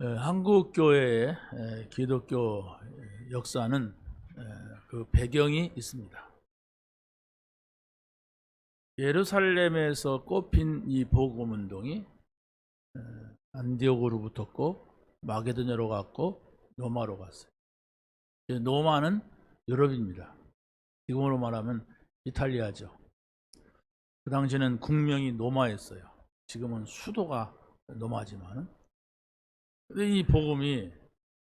한국 교회의 기독교 역사는 그 배경이 있습니다. 예루살렘에서 꽃핀 이 복음 운동이 안디옥으로 붙었고 마게도냐로 갔고 로마로 갔어요. 로마는 유럽입니다. 지금으로 말하면 이탈리아죠. 그 당시에는 국명이 로마였어요. 지금은 수도가 로마지만은. 근데 이 복음이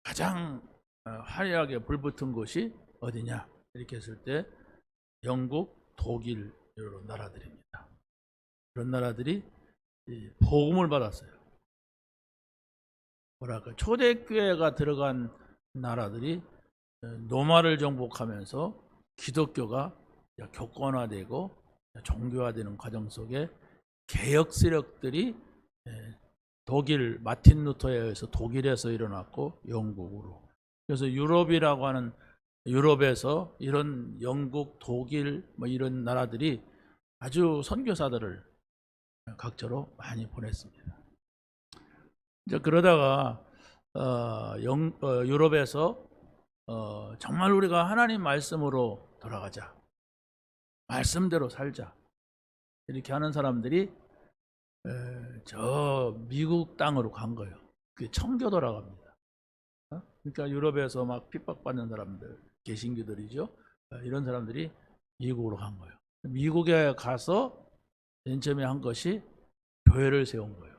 가장 화려하게 불붙은 곳이 어디냐 이렇게 했을 때 영국, 독일 여러 나라들입니다. 그런 나라들이 복음을 받았어요. 뭐랄까 초대교회가 들어간 나라들이 로마를 정복하면서 기독교가 격권화되고 종교화되는 과정 속에 개혁 세력들이 독일 마틴 루터에 의해서 독일에서 일어났고 영국으로, 그래서 유럽이라고 하는 유럽에서 이런 영국, 독일 뭐 이런 나라들이 아주 선교사들을 각처로 많이 보냈습니다. 이제 그러다가 유럽에서 정말 우리가 하나님 말씀으로 돌아가자, 말씀대로 살자 이렇게 하는 사람들이 저 미국 땅으로 간 거예요. 그게 청교도라고 합니다. 그러니까 유럽에서 막 핍박받는 사람들, 개신교들이죠. 이런 사람들이 미국으로 간 거예요. 미국에 가서 맨 처음에 한 것이 교회를 세운 거예요.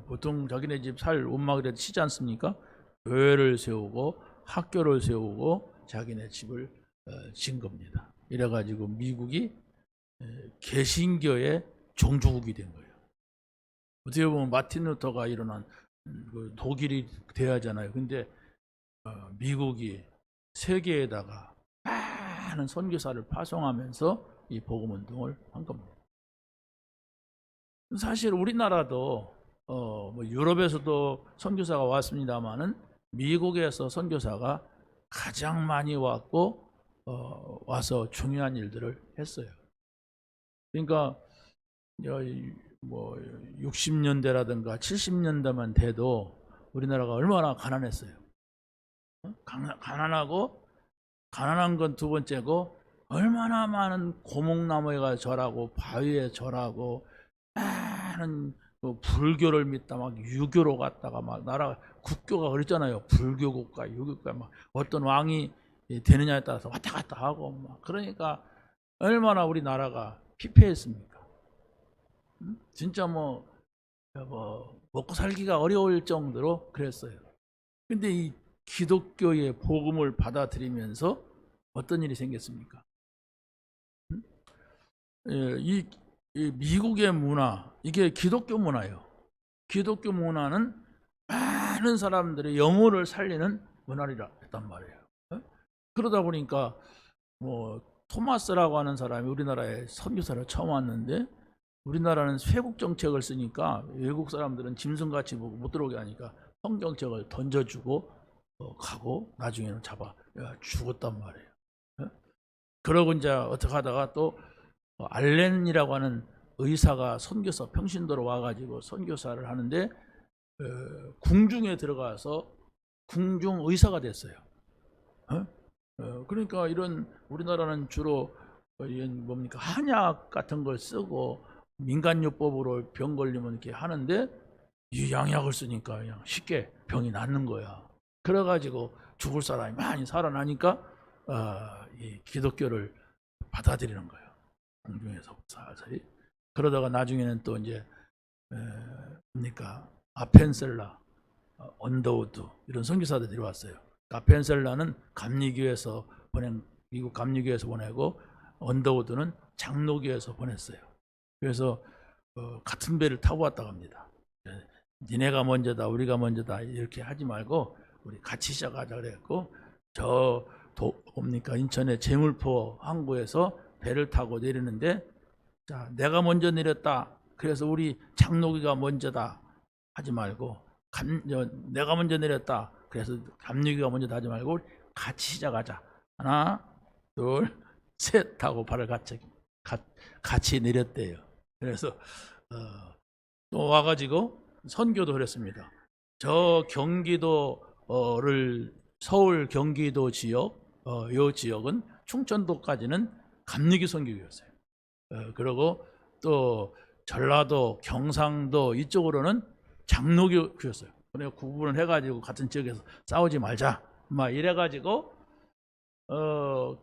보통 자기네 집 살 옷막이라도 치지 않습니까? 교회를 세우고 학교를 세우고 자기네 집을 진 겁니다. 이래가지고 미국이 개신교의 종주국이 된 거예요. 어떻게 보면 마틴 루터가 일어난 독일이 돼야잖아요. 근데 미국이 세계에다가 많은 선교사를 파송하면서 이 복음 운동을 한 겁니다. 사실 우리나라도 뭐 유럽에서도 선교사가 왔습니다만은 미국에서 선교사가 가장 많이 왔고 와서 중요한 일들을 했어요. 그러니까 뭐 60년대라든가 70년대만 돼도 우리나라가 얼마나 가난했어요. 가난하고 가난한 건 두 번째고 얼마나 많은 고목나무에 가 절하고 바위에 절하고 많은 불교를 믿다 막 유교로 갔다가 막 나라 국교가 그랬잖아요. 불교 국가, 유교 국가 막 어떤 왕이 되느냐에 따라서 왔다 갔다 하고 막 그러니까 얼마나 우리나라가 피폐했습니까? 진짜 뭐 먹고 살기가 어려울 정도로 그랬어요. 근데 이 기독교의 복음을 받아들이면서 어떤 일이 생겼습니까? 이 미국의 문화, 이게 기독교 문화예요. 기독교 문화는 많은 사람들의 영혼을 살리는 문화라 했단 말이에요. 그러다 보니까 뭐 토마스라고 하는 사람이 우리나라에 선교사를 처음 왔는데, 우리나라는 쇄국 정책을 쓰니까 외국 사람들은 짐승같이 보고 못 들어오게 하니까 성경책을 던져주고 가고 나중에는 잡아 죽었단 말이에요. 그러고 이제 어떻게 하다가 또 알렌이라고 하는 의사가 선교사 평신도로 와가지고 선교사를 하는데 궁중에 들어가서 궁중 의사가 됐어요. 그러니까 이런 우리나라는 주로 뭡니까 한약 같은 걸 쓰고 민간요법으로 병 걸리면 이렇게 하는데 이 양약을 쓰니까 그냥 쉽게 병이 낫는 거야. 그래가지고 죽을 사람이 많이 살아나니까 이 기독교를 받아들이는 거예요. 공중에서 살살이. 그러다가 나중에는 또 이제 뭡니까 아펜셀라, 언더우드 이런 선교사들이 왔어요. 아펜셀라는 감리교에서 보낸, 미국 감리교에서 보내고 언더우드는 장로교에서 보냈어요. 그래서 같은 배를 타고 왔다고 합니다. 니네가 먼저다 우리가 먼저다 이렇게 하지 말고 우리 같이 시작하자 그랬고, 뭡니까 인천의 제물포 항구에서 배를 타고 내리는데, 자 내가 먼저 내렸다 그래서 우리 장로교가 먼저다 하지 말고, 내가 먼저 내렸다 그래서 감리교가 먼저다 하지 말고 같이 시작하자. 하나 둘 셋 하고 발을 같이 내렸대요. 그래서 또 와가지고 선교도 그랬습니다. 저 경기도를 서울 경기도 지역 요 지역은 충청도까지는 감리교 선교였어요. 그리고 또 전라도, 경상도 이쪽으로는 장로교였어요. 그래서 구분을 해가지고 같은 지역에서 싸우지 말자, 막 이래가지고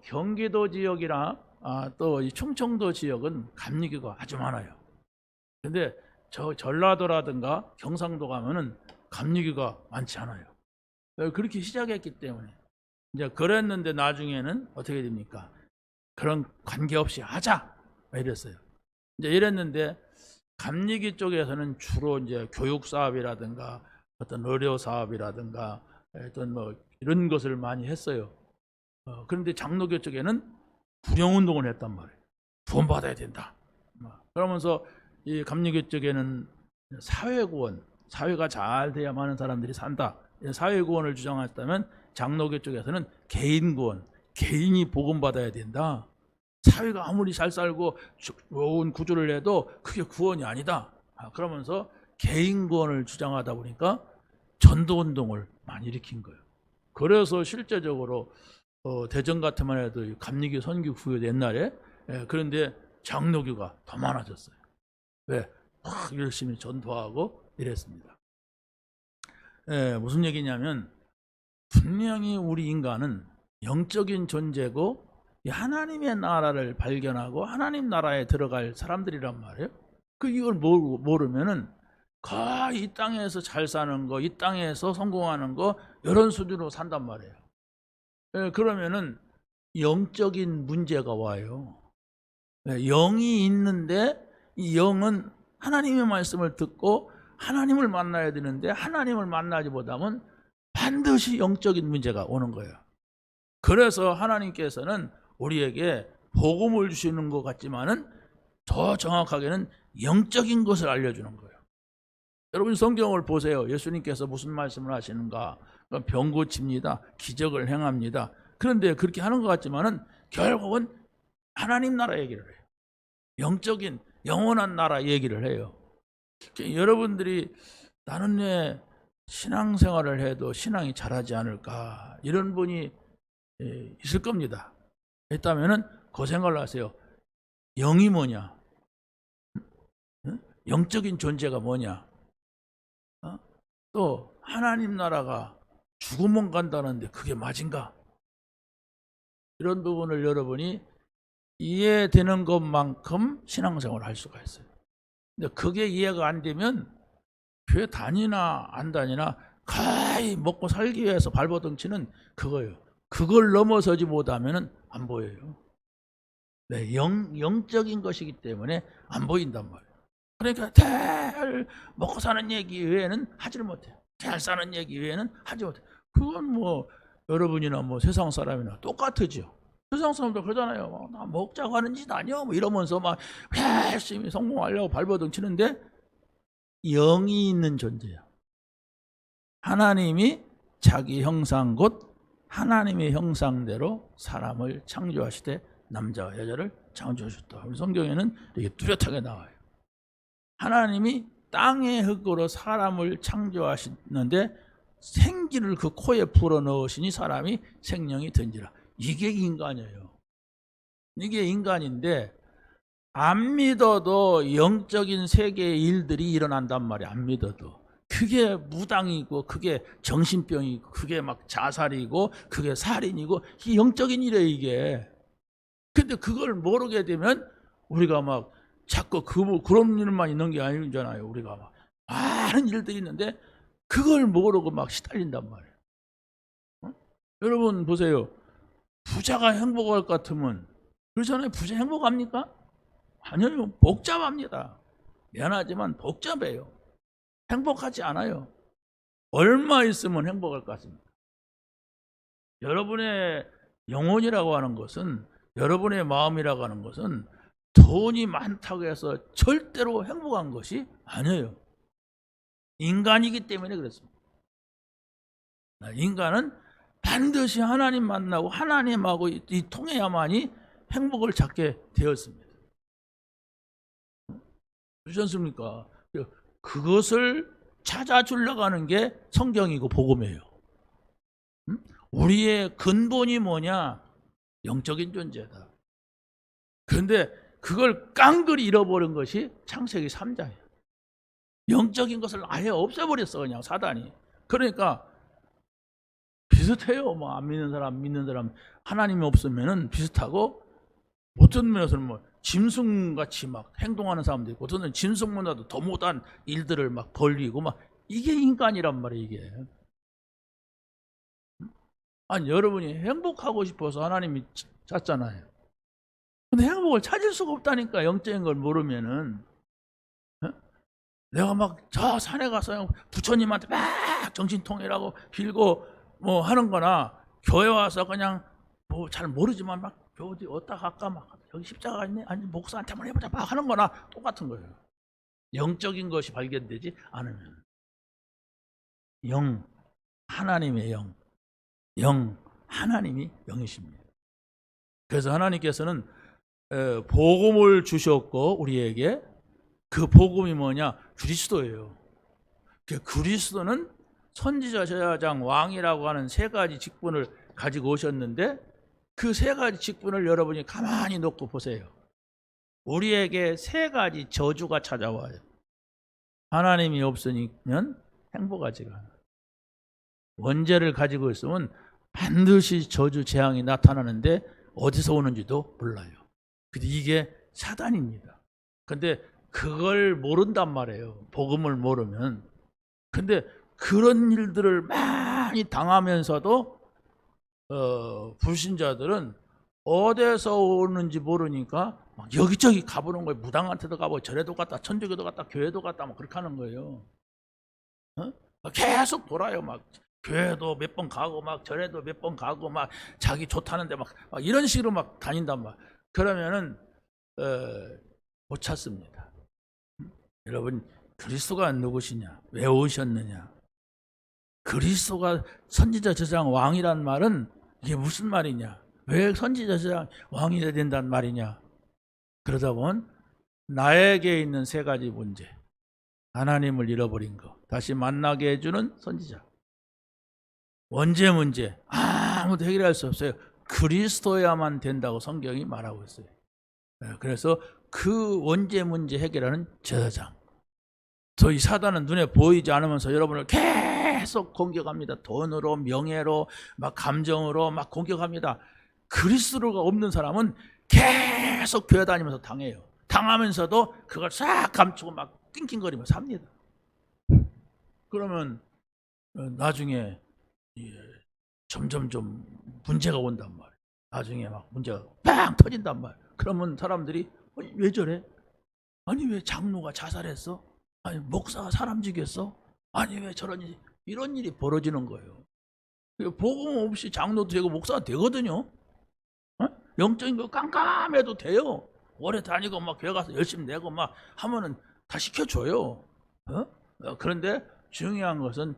경기도 지역이나 또 이 충청도 지역은 감리교가 아주 많아요. 근데 저 전라도라든가 경상도 가면은 감리교가 많지 않아요. 그렇게 시작했기 때문에 이제 그랬는데 나중에는 어떻게 됩니까? 그런 관계없이 하자 이랬어요. 이제 이랬는데 감리교 쪽에서는 주로 이제 교육 사업이라든가 어떤 의료 사업이라든가 어떤 뭐 이런 것을 많이 했어요. 그런데 장로교 쪽에는 구령 운동을 했단 말이에요. 구원받아야 된다. 그러면서 이 감리교 쪽에는 사회구원, 사회가 잘 돼야 많은 사람들이 산다. 사회구원을 주장했다면 장로교 쪽에서는 개인구원, 개인이 복음받아야 된다. 사회가 아무리 잘 살고 좋은 구조를 해도 그게 구원이 아니다. 그러면서 개인구원을 주장하다 보니까 전도운동을 많이 일으킨 거예요. 그래서 실제적으로 대전 같으면 해도 감리교 선교 구효 옛날에 그런데 장로교가 더 많아졌어요. 왜? 막 열심히 전도하고 이랬습니다. 무슨 얘기냐면 분명히 우리 인간은 영적인 존재고 하나님의 나라를 발견하고 하나님 나라에 들어갈 사람들이란 말이에요. 이걸 모르면은 거의 이 땅에서 잘 사는 거, 이 땅에서 성공하는 거 이런 수준으로 산단 말이에요. 그러면은 영적인 문제가 와요. 영이 있는데 이 영은 하나님의 말씀을 듣고 하나님을 만나야 되는데 하나님을 만나지 못하면 반드시 영적인 문제가 오는 거예요. 그래서 하나님께서는 우리에게 복음을 주시는 것 같지만은 더 정확하게는 영적인 것을 알려주는 거예요. 여러분 성경을 보세요. 예수님께서 무슨 말씀을 하시는가? 병 고칩니다. 기적을 행합니다. 그런데 그렇게 하는 것 같지만은 결국은 하나님 나라 얘기를 해요. 영적인 영원한 나라 얘기를 해요. 여러분들이 나는 왜 신앙생활을 해도 신앙이 자라지 않을까? 이런 분이 있을 겁니다. 있다면은 그 생각을 하세요. 영이 뭐냐? 영적인 존재가 뭐냐? 또 하나님 나라가 죽으면 간다는데 그게 맞은가? 이런 부분을 여러분이 이해되는 것만큼 신앙생활을 할 수가 있어요. 근데 그게 이해가 안 되면 교회 다니나 안 다니나 거의 먹고 살기 위해서 발버둥치는 그거예요. 그걸 넘어서지 못하면 안 보여요. 네, 영적인 것이기 때문에 안 보인단 말이에요. 그러니까 잘 먹고 사는 얘기 외에는 하지를 못해요. 잘 사는 얘기 외에는 하지 못해요. 그건 뭐 여러분이나 뭐 세상 사람이나 똑같으죠. 세상 사람도 그러잖아요. 나 먹자고 하는 짓 아니야? 뭐 이러면서 막 열심히 성공하려고 발버둥 치는데 영이 있는 존재야. 하나님이 자기 형상 곧 하나님의 형상대로 사람을 창조하시되 남자와 여자를 창조하셨다. 성경에는 이렇게 뚜렷하게 나와요. 하나님이 땅의 흙으로 사람을 창조하시는데 생기를 그 코에 불어넣으시니 사람이 생명이 든지라. 이게 인간이에요. 이게 인간인데 안 믿어도 영적인 세계의 일들이 일어난단 말이에요. 안 믿어도. 그게 무당이고 그게 정신병이고 그게 막 자살이고 그게 살인이고 이게 영적인 일이에요. 이게. 근데 그걸 모르게 되면 우리가 막 자꾸 그런 일만 있는 게 아니잖아요. 우리가 막 많은 일들이 있는데 그걸 모르고 막 시달린단 말이에요. 여러분 보세요. 부자가 행복할 것 같으면 그렇잖아요. 부자 행복합니까? 아니요. 복잡합니다. 미안하지만 복잡해요. 행복하지 않아요. 얼마 있으면 행복할 것 같습니다. 여러분의 영혼이라고 하는 것은 여러분의 마음이라고 하는 것은 돈이 많다고 해서 절대로 행복한 것이 아니에요. 인간이기 때문에 그렇습니다. 인간은 반드시 하나님 만나고 하나님하고 이 통해야만이 행복을 찾게 되었습니다. 그렇지 않습니까? 그것을 찾아주려고 하는 게 성경이고 복음이에요. 우리의 근본이 뭐냐? 영적인 존재다. 그런데 그걸 깡그리 잃어버린 것이 창세기 3장이에요. 영적인 것을 아예 없애버렸어, 그냥 사단이. 그러니까 비슷해요. 뭐 안 믿는 사람, 믿는 사람, 하나님이 없으면은 비슷하고, 어떤 면에서는 뭐 짐승같이 막 행동하는 사람도 있고, 어떤 짐승보다도 더 못한 일들을 막 벌리고, 막 이게 인간이란 말이에요, 이게. 아니, 여러분이 행복하고 싶어서 하나님이 짰잖아요. 근데 행복을 찾을 수가 없다니까, 영적인 걸 모르면은. 내가 막 저 산에 가서 부처님한테 막 정신통일하고 빌고 뭐 하는 거나, 교회 와서 그냥 뭐 잘 모르지만 막 어디 어디다 갈까, 막 여기 십자가가 있네, 아니 목사한테만 해보자 막 하는 거나 똑같은 거예요. 영적인 것이 발견되지 않으면. 영, 하나님의 영, 하나님이 영이십니다. 그래서 하나님께서는 복음을 주셨고, 우리에게 그 복음이 뭐냐? 그리스도예요. 그 그리스도는 선지자, 제사장, 왕이라고 하는 세 가지 직분을 가지고 오셨는데, 그 세 가지 직분을 여러분이 가만히 놓고 보세요. 우리에게 세 가지 저주가 찾아와요. 하나님이 없으면 행복하지가 않아요. 원죄를 가지고 있으면 반드시 저주, 재앙이 나타나는데 어디서 오는지도 몰라요. 근데 이게 사단입니다. 근데 그걸 모른단 말이에요, 복음을 모르면. 근데 그런 일들을 많이 당하면서도 불신자들은 어디서 오는지 모르니까 막 여기저기 가보는 거예요. 무당한테도 가보고, 절에도 갔다, 천주교도 갔다, 교회도 갔다, 막 그렇게 하는 거예요. 계속 돌아요. 막 교회도 몇 번 가고, 막 절에도 몇 번 가고, 막 자기 좋다는데 막 이런 식으로 막 다닌단 말. 그러면은 못 찾습니다. 여러분, 그리스도가 누구시냐? 왜 오셨느냐? 그리스도가 선지자, 제사장, 왕이란 말은 이게 무슨 말이냐? 왜 선지자, 제사장, 왕이 돼야 된다는 말이냐? 그러다 보면 나에게 있는 세 가지 문제, 하나님을 잃어버린 거, 다시 만나게 해주는 선지자, 원죄 문제, 아무도 해결할 수 없어요. 그리스도야만 된다고 성경이 말하고 있어요. 그래서 그 원죄 문제 해결하는 제사장. 저희 사단은 눈에 보이지 않으면서 여러분을 계속 공격합니다. 돈으로, 명예로, 막 감정으로 막 공격합니다. 그리스도가 없는 사람은 계속 교회 다니면서 당해요. 당하면서도 그걸 싹 감추고 막 낑낑거리며 삽니다. 그러면 나중에 점점 좀 문제가 온단 말이에요. 나중에 막 문제가 빵 터진단 말이에요. 그러면 사람들이 왜 저래? 아니 왜 장로가 자살했어? 아니 목사가 사람 죽였어? 아니 왜 저런 일이, 이런 일이 벌어지는 거예요. 복음 없이 장로도 되고 목사가 되거든요. 영적인 거 깜깜해도 돼요. 오래 다니고 막 교회 가서 열심히 내고 막 하면은 다 시켜줘요. 그런데 중요한 것은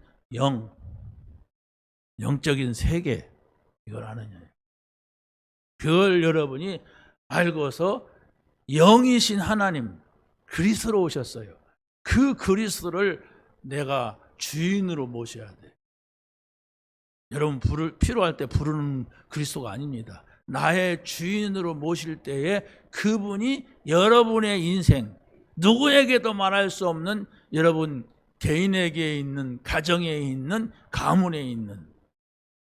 영적인 세계, 이걸 아느냐. 그걸 여러분이 알고서 영이신 하나님, 그리스도로 오셨어요. 그 그리스도를 내가 주인으로 모셔야 돼. 여러분 필요할 때 부르는 그리스도가 아닙니다. 나의 주인으로 모실 때에 그분이 여러분의 인생, 누구에게도 말할 수 없는, 여러분 개인에게 있는, 가정에 있는, 가문에 있는,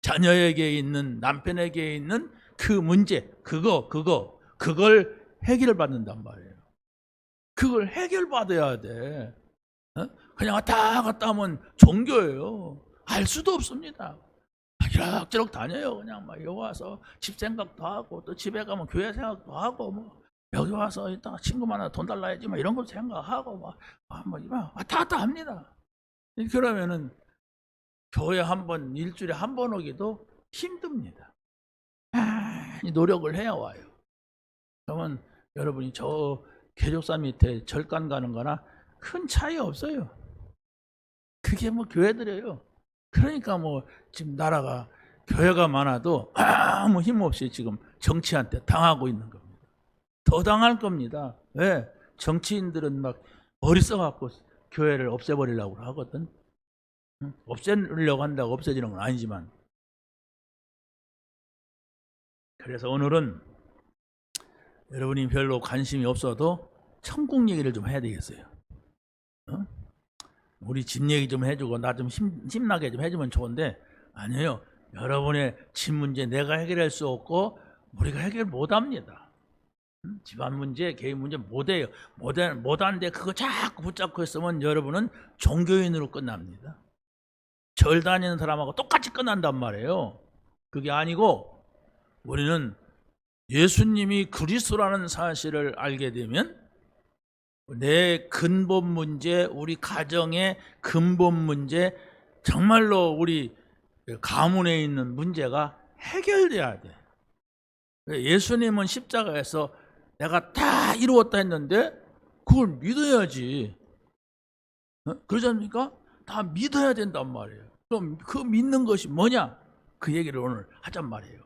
자녀에게 있는, 남편에게 있는 그 문제, 그걸 해결을 받는단 말이에요. 그걸 해결받아야 돼. 그냥 왔다 갔다 하면 종교예요. 알 수도 없습니다. 이럭저럭 다녀요. 그냥 막 여기 와서 집 생각도 하고, 또 집에 가면 교회 생각도 하고, 뭐 여기 와서 이따가 친구 만나 돈 달라야지, 막 이런 거 생각하고, 막 왔다 갔다 합니다. 그러면은 교회 한 번, 일주일에 한 번 오기도 힘듭니다. 많이 노력을 해야 와요. 그러면 여러분이 저 개족사 밑에 절간 가는 거나 큰 차이 없어요. 그게 뭐 교회들이에요. 그러니까 뭐 지금 나라가 교회가 많아도 아무 힘없이 지금 정치한테 당하고 있는 겁니다. 더 당할 겁니다. 왜? 정치인들은 막 머리 써갖고 교회를 없애버리려고 하거든. 없애려고 한다고 없어지는 건 아니지만. 그래서 오늘은 여러분이 별로 관심이 없어도 천국 얘기를 좀 해야 되겠어요. 우리 집 얘기 좀 해주고 나 좀 힘나게 좀 해주면 좋은데, 아니에요. 여러분의 집 문제 내가 해결할 수 없고 우리가 해결 못합니다. 집안 문제, 개인 문제 못해요. 못하는데 그거 자꾸 붙잡고 있으면 여러분은 종교인으로 끝납니다. 절 다니는 사람하고 똑같이 끝난단 말이에요. 그게 아니고 우리는 예수님이 그리스도라는 사실을 알게 되면 내 근본 문제, 우리 가정의 근본 문제, 정말로 우리 가문에 있는 문제가 해결돼야 돼. 예수님은 십자가에서 내가 다 이루었다 했는데 그걸 믿어야지. 그러지 않습니까? 다 믿어야 된단 말이에요. 그럼 그 믿는 것이 뭐냐? 그 얘기를 오늘 하잔 말이에요.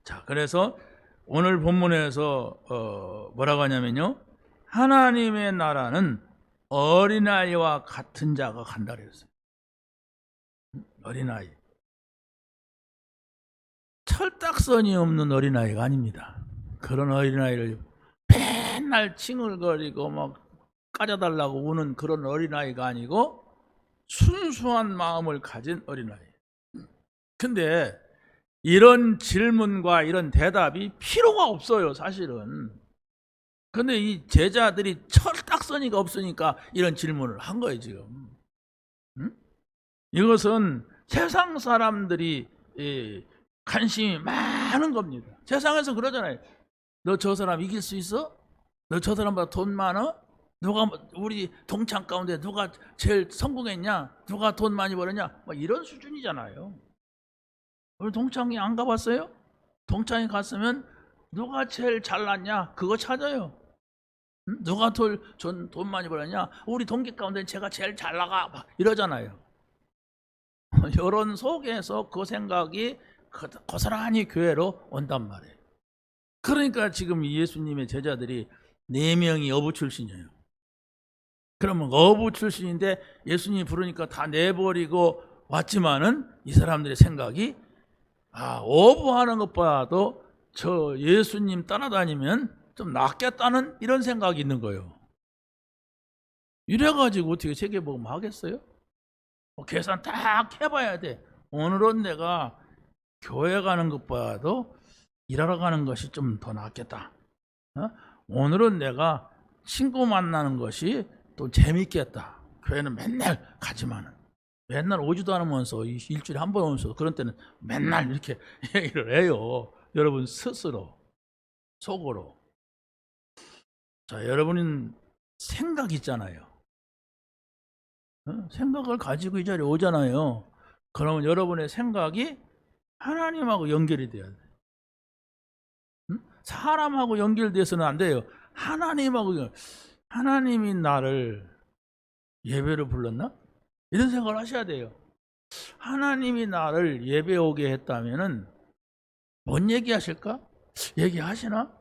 자, 그래서 오늘 본문에서 뭐라고 하냐면요, 하나님의 나라는 어린아이와 같은 자가 간다 그랬어요. 어린아이. 철딱선이 없는 어린아이가 아닙니다. 그런 어린아이를 맨날 칭얼거리고 막 까져달라고 우는 그런 어린아이가 아니고 순수한 마음을 가진 어린아이. 근데 이런 질문과 이런 대답이 필요가 없어요, 사실은. 근데 이 제자들이 철딱서니가 없으니까 이런 질문을 한 거예요, 지금. 이것은 세상 사람들이 관심이 많은 겁니다. 세상에서 그러잖아요. 너 저 사람 이길 수 있어? 너 저 사람보다 돈 많아? 누가 우리 동창 가운데 누가 제일 성공했냐? 누가 돈 많이 벌었냐? 뭐 이런 수준이잖아요. 우리 동창이 안 가봤어요? 동창이 갔으면 누가 제일 잘났냐? 그거 찾아요. 누가 돈 많이 벌었냐? 우리 동기 가운데 제가 제일 잘 나가 막 이러잖아요. 이런 속에서 그 생각이 고스란히 교회로 온단 말이에요. 그러니까 지금 예수님의 제자들이 4명이 어부 출신이에요. 그러면 어부 출신인데 예수님이 부르니까 다 내버리고 왔지만은 이 사람들의 생각이 어부하는 것보다도 저 예수님 따라다니면 좀 낫겠다는 이런 생각이 있는 거예요. 이래가지고 어떻게 세계복음 하겠어요? 계산 딱 해봐야 돼. 오늘은 내가 교회 가는 것보다도 일하러 가는 것이 좀 더 낫겠다. 오늘은 내가 친구 만나는 것이 또 재밌겠다. 교회는 맨날 가지만은 맨날 오지도 않으면서 일주일에 한 번 오면서 그런 때는 맨날 이렇게 얘기를 해요. 여러분 스스로 속으로. 자, 여러분은 생각 있잖아요. 생각을 가지고 이 자리에 오잖아요. 그러면 여러분의 생각이 하나님하고 연결이 돼야 돼. 사람하고 연결돼서는 안 돼요. 하나님이 나를 예배로 불렀나? 이런 생각을 하셔야 돼요. 하나님이 나를 예배 오게 했다면은 뭔 얘기하실까? 얘기하시나?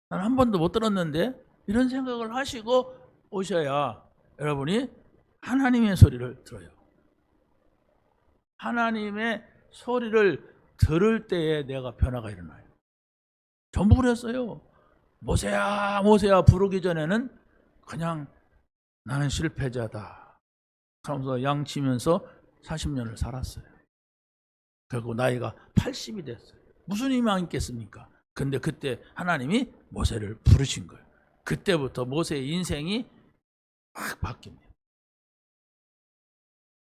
난 한 번도 못 들었는데 이런 생각을 하시고 오셔야 여러분이 하나님의 소리를 들어요. 하나님의 소리를 들을 때에 내가 변화가 일어나요. 전부 그랬어요. 모세야 모세야 부르기 전에는 그냥 나는 실패자다 하면서 양치면서 40년을 살았어요. 결국 나이가 80이 됐어요. 무슨 희망이 있겠습니까? 근데 그때 하나님이 모세를 부르신 거예요. 그때부터 모세의 인생이 확 바뀝니다.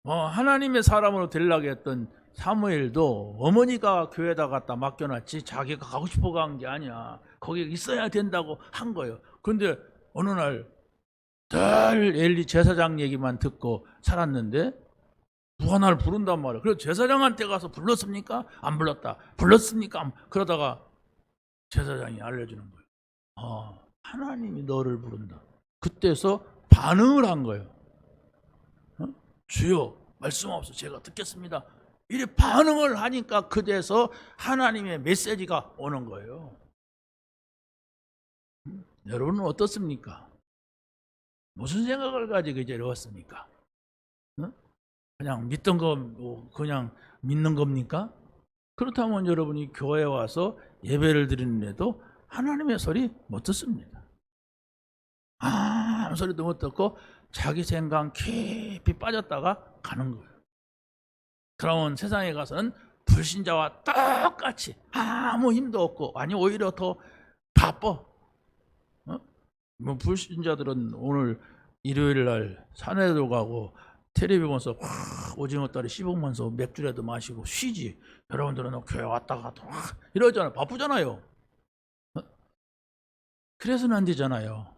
하나님의 사람으로 되려고 했던 사무엘도 어머니가 교회에다 갖다 맡겨놨지 자기가 가고 싶어 간 게 아니야. 거기 있어야 된다고 한 거예요. 그런데 어느 날 늘 엘리 제사장 얘기만 듣고 살았는데 누가 나를 부른단 말이야. 그래서 제사장한테 가서 불렀습니까? 안 불렀다. 불렀습니까? 그러다가 제사장이 알려주는 거예요. 하나님이 너를 부른다. 그때서 반응을 한 거예요. 주여 말씀없어 제가 듣겠습니다. 이렇게 반응을 하니까 그때서 하나님의 메시지가 오는 거예요. 여러분은 어떻습니까? 무슨 생각을 가지고 이제 왔습니까? 어? 그냥 믿던 거 그냥 믿는 겁니까? 그렇다면 여러분이 교회에 와서 예배를 드리는데도 하나님의 소리 못 듣습니다. 아무 소리도 못 듣고 자기 생각 깊이 빠졌다가 가는 거예요. 그러면 세상에 가서는 불신자와 똑같이 아무 힘도 없고, 아니 오히려 더 바빠. 뭐 불신자들은 오늘 일요일 날 산에도 가고 텔레비 보면서 오징어 다리 씹으면서 맥주라도 마시고 쉬지. 여러분들은 교회 왔다 갔다 이러잖아요. 바쁘잖아요. 그래서는 안 되잖아요.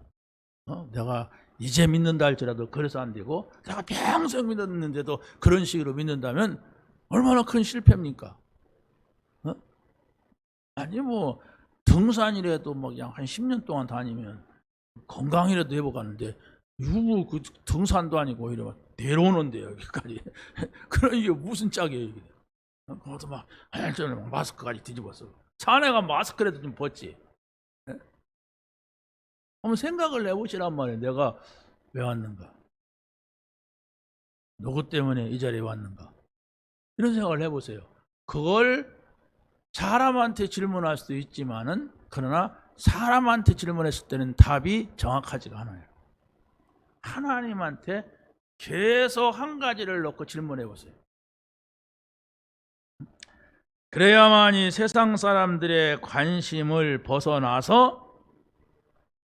내가 이제 믿는다 할지라도 그래서 안 되고, 내가 평생 믿었는데도 그런 식으로 믿는다면 얼마나 큰 실패입니까? 아니 뭐 등산이라도 막 그냥 한 10년 동안 다니면 건강이라도 회복하는데, 그 등산도 아니고 이러면 내려오는데 여기까지. 그럼 이게 무슨 짝이에요 이게? 그것도 막 저는 마스크까지 뒤집었어. 산에 가면 마스크라도 좀 벗지. 한번 생각을 해보시란 말이에요. 내가 왜 왔는가? 누구 때문에 이 자리에 왔는가? 이런 생각을 해보세요. 그걸 사람한테 질문할 수도 있지만은, 그러나 사람한테 질문했을 때는 답이 정확하지가 않아요. 하나님한테 계속 한 가지를 놓고 질문해 보세요. 그래야만이 세상 사람들의 관심을 벗어나서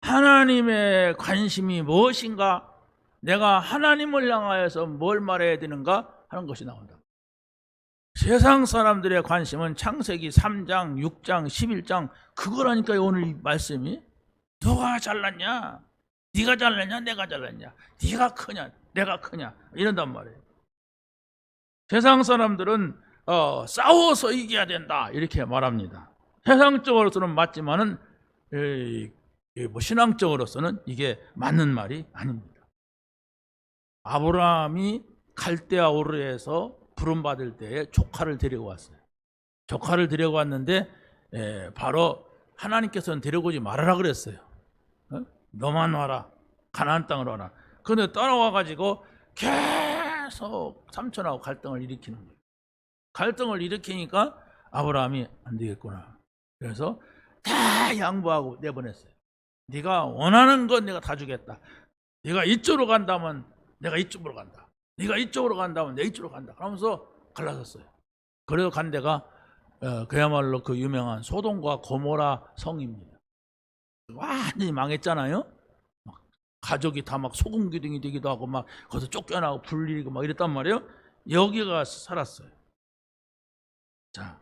하나님의 관심이 무엇인가, 내가 하나님을 향하여서 뭘 말해야 되는가 하는 것이 나온다. 세상 사람들의 관심은 창세기 3장, 6장, 11장 그거라니까요. 오늘 이 말씀이 누가 잘났냐, 네가 잘났냐, 내가 잘났냐, 네가 크냐, 내가 크냐 이런단 말이에요. 세상 사람들은 싸워서 이겨야 된다 이렇게 말합니다. 세상적으로서는 맞지만은 뭐 신앙적으로서는 이게 맞는 말이 아닙니다. 아브라함이 갈대아 우르에서 부름받을 때에 조카를 데리고 왔어요. 조카를 데리고 왔는데 바로 하나님께서는 데려오지 말아라 그랬어요. 너만 와라, 가나안 땅으로 와라. 그런데 따라와가지고 계속 삼촌하고 갈등을 일으키는 거예요. 갈등을 일으키니까 아브라함이 안 되겠구나. 그래서 다 양보하고 내보냈어요. 네가 원하는 건 내가 다 주겠다. 네가 이쪽으로 간다면 내가 이쪽으로 간다. 네가 이쪽으로 간다면 내 이쪽으로 간다. 그러면서 갈라섰어요. 그래서 간 데가 그야말로 그 유명한 소돔과 고모라 성입니다. 완전히 망했잖아요. 막 가족이 다 막 소금 기둥이 되기도 하고 막 거기서 쫓겨나고 불리고 막 이랬단 말이에요. 여기가 살았어요. 자,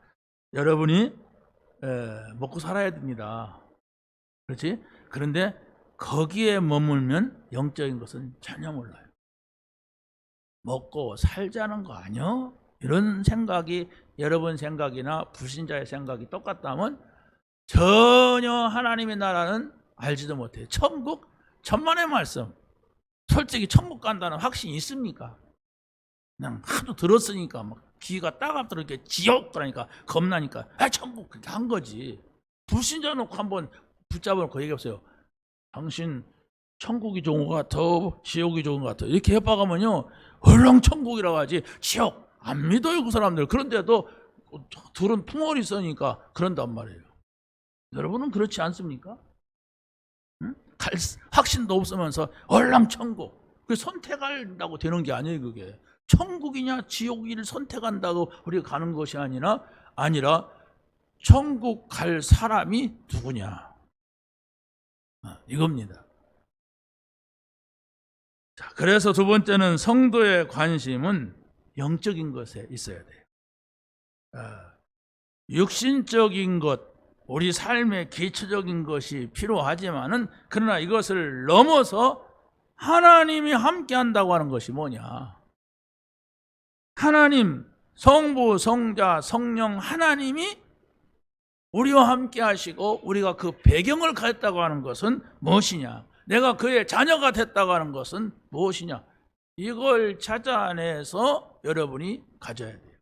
여러분이 먹고 살아야 됩니다. 그렇지? 그런데 거기에 머물면 영적인 것은 전혀 몰라요. 먹고 살자는 거 아니요? 이런 생각이 여러분 생각이나 불신자의 생각이 똑같다면 전혀 하나님의 나라는 알지도 못해요. 천국? 천만의 말씀. 솔직히 천국 간다는 확신이 있습니까? 그냥 하도 들었으니까 막 귀가 따갑도록 이렇게 지옥 그러니까 겁나니까 천국 그렇게 한 거지. 불신자 놓고 한번 붙잡아놓고 얘기해보세요. 당신 천국이 좋은 것 같아, 지옥이 좋은 것 같아, 이렇게 해봐가면요 얼렁 천국이라고 하지 지옥 안 믿어요 그 사람들. 그런데도 둘은 풍월이 있으니까 그런단 말이에요. 여러분은 그렇지 않습니까? 응? 확신도 없으면서 얼렁 천국, 그 선택한다고 되는 게 아니에요. 그게 천국이냐 지옥이를 선택한다고 우리가 가는 것이 아니라 천국 갈 사람이 누구냐 이겁니다. 자, 그래서 두 번째는 성도의 관심은 영적인 것에 있어야 돼요. 육신적인 것, 우리 삶의 기초적인 것이 필요하지만은, 그러나 이것을 넘어서 하나님이 함께 한다고 하는 것이 뭐냐? 하나님, 성부, 성자, 성령 하나님이 우리와 함께 하시고 우리가 그 배경을 가졌다고 하는 것은 무엇이냐? 내가 그의 자녀가 됐다고 하는 것은 무엇이냐? 이걸 찾아내서 여러분이 가져야 돼요.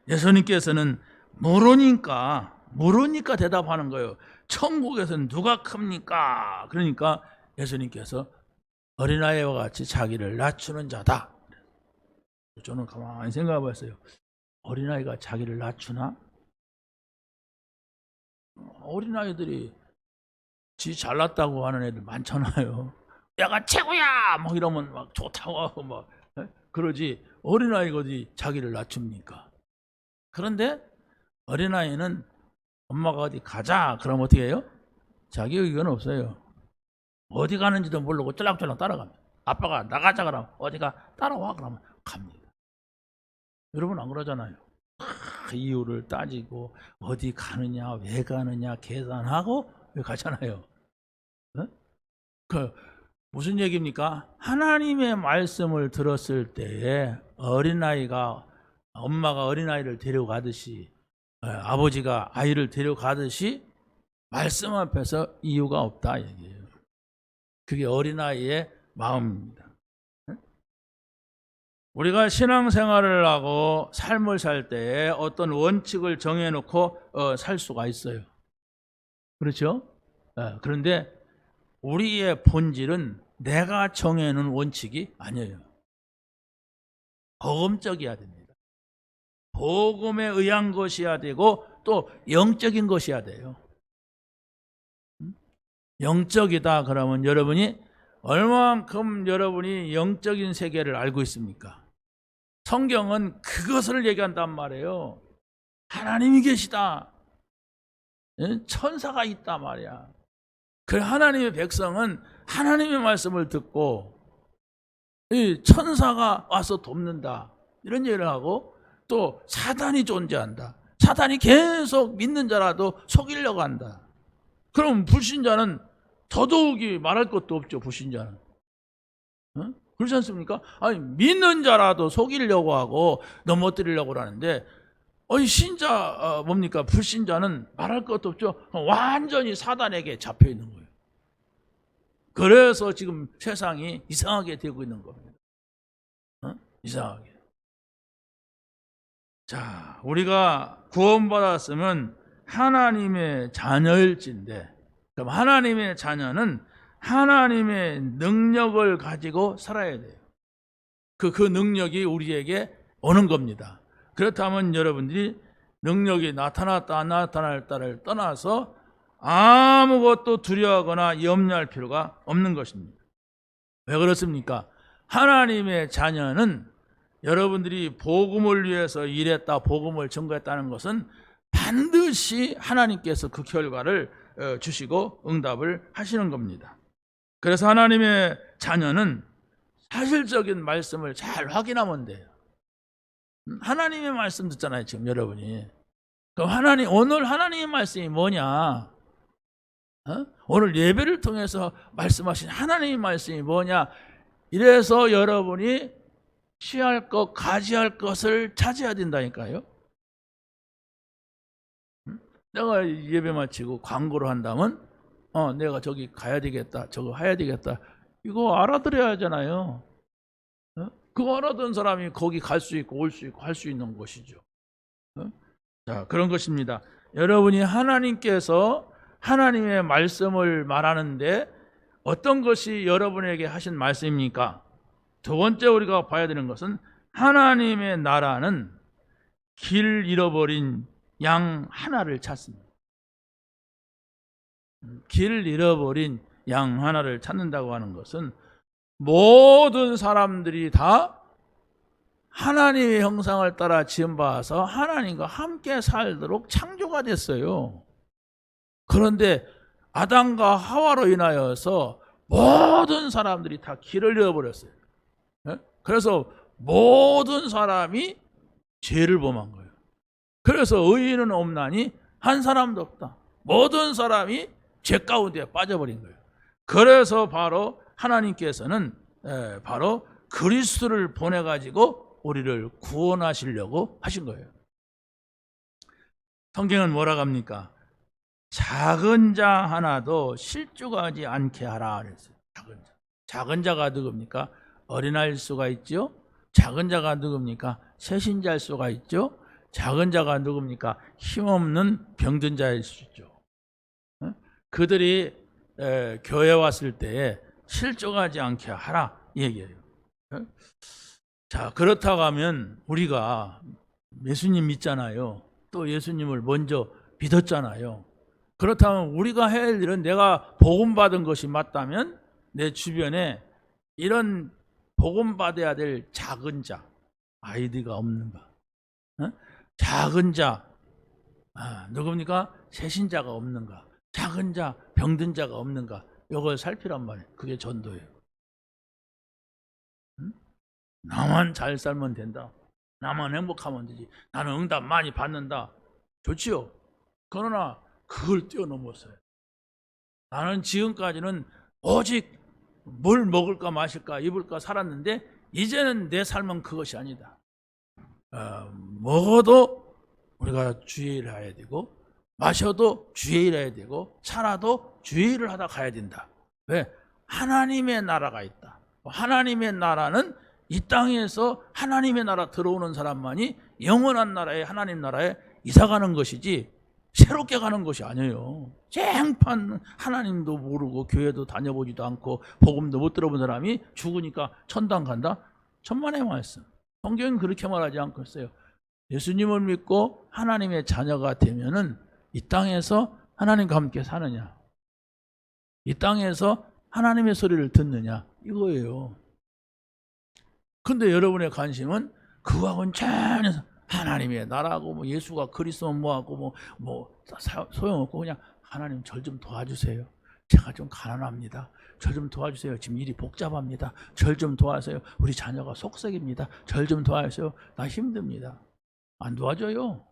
예수님께서는 모르니까 대답하는 거예요. 천국에서는 누가 큽니까? 그러니까 예수님께서 어린아이와 같이 자기를 낮추는 자다. 저는 가만히 생각해 봤어요. 어린아이가 자기를 낮추나? 어린아이들이 지 잘났다고 하는 애들 많잖아요. 내가 최고야! 막 이러면 막 좋다고 하고 막 그러지. 어린아이가 어디 자기를 낮춥니까? 그런데 어린아이는 엄마가 어디 가자 그러면 어떻게 해요? 자기 의견 없어요. 어디 가는지도 모르고 쫄랑쫄랑 따라갑니다. 아빠가 나가자 그러면 어디가 따라와 그러면 갑니다. 여러분 안 그러잖아요. 이유를 따지고 어디 가느냐 왜 가느냐 계산하고 가잖아요. 그 무슨 얘기입니까? 하나님의 말씀을 들었을 때에 어린아이가 엄마가 어린아이를 데려가듯이 아버지가 아이를 데려가듯이 말씀 앞에서 이유가 없다 얘기예요. 그게 어린아이의 마음입니다. 우리가 신앙생활을 하고 삶을 살 때에 어떤 원칙을 정해놓고 살 수가 있어요. 그렇죠? 그런데 우리의 본질은 내가 정해놓은 원칙이 아니에요. 복음적이어야 됩니다. 복음에 의한 것이어야 되고 또 영적인 것이어야 돼요. 영적이다 그러면 여러분이 얼마만큼 여러분이 영적인 세계를 알고 있습니까? 성경은 그것을 얘기한단 말이에요. 하나님이 계시다. 천사가 있다 말이야. 그 하나님의 백성은 하나님의 말씀을 듣고 천사가 와서 돕는다. 이런 얘기를 하고 또 사단이 존재한다. 사단이 계속 믿는 자라도 속이려고 한다. 그럼 불신자는 더더욱이 말할 것도 없죠. 불신자는. 그렇지 않습니까? 아니 믿는 자라도 속이려고 하고 넘어뜨리려고 하는데 신자 뭡니까? 불신자는 말할 것도 없죠. 완전히 사단에게 잡혀 있는 거예요. 그래서 지금 세상이 이상하게 되고 있는 겁니다. 이상하게. 자, 우리가 구원받았으면 하나님의 자녀일진데, 그럼 하나님의 자녀는 하나님의 능력을 가지고 살아야 돼요. 그 능력이 우리에게 오는 겁니다. 그렇다면 여러분들이 능력이 나타났다 안 나타날다를 떠나서 아무것도 두려워하거나 염려할 필요가 없는 것입니다. 왜 그렇습니까? 하나님의 자녀는 여러분들이 복음을 위해서 일했다, 복음을 전거했다는 것은 반드시 하나님께서 그 결과를 주시고 응답을 하시는 겁니다. 그래서 하나님의 자녀는 사실적인 말씀을 잘 확인하면 돼요. 하나님의 말씀 듣잖아요, 지금 여러분이. 그럼 오늘 하나님의 말씀이 뭐냐? 오늘 예배를 통해서 말씀하신 하나님의 말씀이 뭐냐? 이래서 여러분이 취할 것, 가지할 것을 찾아야 된다니까요. 내가 예배 마치고 광고를 한다면 내가 저기 가야 되겠다, 저거 해야 되겠다, 이거 알아들어야 하잖아요. 그거 알아듣는 사람이 거기 갈 수 있고 올 수 있고 할 수 있는 것이죠. 자, 그런 것입니다. 여러분이 하나님께서 하나님의 말씀을 말하는데 어떤 것이 여러분에게 하신 말씀입니까? 두 번째 우리가 봐야 되는 것은 하나님의 나라는 길 잃어버린 양 하나를 찾습니다. 길 잃어버린 양 하나를 찾는다고 하는 것은 모든 사람들이 다 하나님의 형상을 따라 지음받아서 하나님과 함께 살도록 창조가 됐어요. 그런데 아담과 하와로 인하여서 모든 사람들이 다 길을 잃어버렸어요. 그래서 모든 사람이 죄를 범한 거예요. 그래서 의인은 없나니 한 사람도 없다. 모든 사람이 죄 가운데 빠져버린 거예요. 그래서 바로 하나님께서는 바로 그리스도를 보내가지고 우리를 구원하시려고 하신 거예요. 성경은 뭐라고 합니까? 작은 자 하나도 실족하지 않게 하라 그랬어요. 작은 자가 누굽니까? 어린아이일 수가 있죠. 작은 자가 누굽니까? 새신자일 수가 있죠. 작은 자가 누굽니까? 힘없는 병든 자일 수 있죠. 그들이 교회 왔을 때에 실족하지 않게 하라 이 얘기예요. 자, 그렇다고 하면 우리가 예수님 믿잖아요. 또 예수님을 먼저 믿었잖아요. 그렇다면 우리가 해야 할 일은, 내가 복음받은 것이 맞다면 내 주변에 이런 복음받아야 될 작은 자, 아이디가 없는가? 작은 자, 누굽니까? 새신자가 없는가? 작은 자, 병든 자가 없는가? 이걸 살피란 말이에요. 그게 전도예요. 나만 잘 살면 된다. 나만 행복하면 되지. 나는 응답 많이 받는다. 좋지요. 그러나 그걸 뛰어넘었어요. 나는 지금까지는 오직 뭘 먹을까 마실까 입을까 살았는데, 이제는 내 삶은 그것이 아니다. 먹어도 우리가 주의 일을 해야 되고, 마셔도 주의 일을 해야 되고, 살아도 주의 일을 하다 가야 된다. 왜? 하나님의 나라가 있다. 하나님의 나라는 이 땅에서 하나님의 나라 들어오는 사람만이 영원한 나라에, 하나님 나라에 이사가는 것이지 새롭게 가는 것이 아니에요. 쟁판 하나님도 모르고 교회도 다녀보지도 않고 복음도 못 들어본 사람이 죽으니까 천당 간다? 천만의 말씀. 성경은 그렇게 말하지 않고 있어요. 예수님을 믿고 하나님의 자녀가 되면은 이 땅에서 하나님과 함께 사느냐, 이 땅에서 하나님의 소리를 듣느냐, 이거예요. 근데 여러분의 관심은 그거하고는 전혀, 하나님의 나라고 뭐 예수가 그리스도면 뭐하고 뭐 소용없고, 그냥 하나님 절 좀 도와주세요. 제가 좀 가난합니다. 절 좀 도와주세요. 지금 일이 복잡합니다. 절 좀 도와주세요. 우리 자녀가 속색입니다. 절 좀 도와주세요. 나 힘듭니다. 안 도와줘요.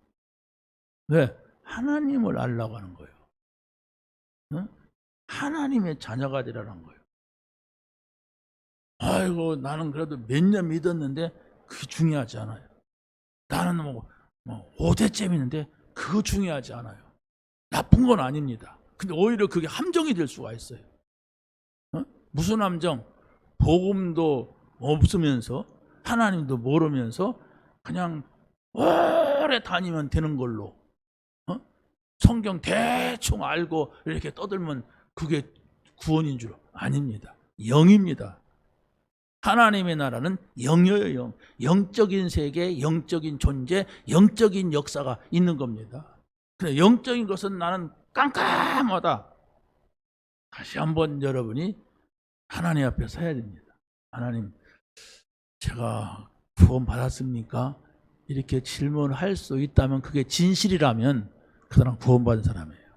왜? 하나님을 알라고 하는 거예요. 응? 하나님의 자녀가 되라는 거예요. 아이고, 나는 그래도 몇 년 믿었는데 그게 중요하지 않아요. 나는 뭐 5대째 믿는데 그거 중요하지 않아요. 나쁜 건 아닙니다. 근데 오히려 그게 함정이 될 수가 있어요. 무슨 함정? 복음도 없으면서 하나님도 모르면서 그냥 오래 다니면 되는 걸로, 성경 대충 알고 이렇게 떠들면 그게 구원인 줄 아닙니다. 영입니다. 하나님의 나라는 영이에요. 영. 영적인 세계, 영적인 존재, 영적인 역사가 있는 겁니다. 그래, 영적인 것은 나는 깜깜하다. 다시 한번 여러분이 하나님 앞에 서야 됩니다. 하나님, 제가 구원 받았습니까? 이렇게 질문할 수 있다면, 그게 진실이라면 그 사람 구원받은 사람이에요.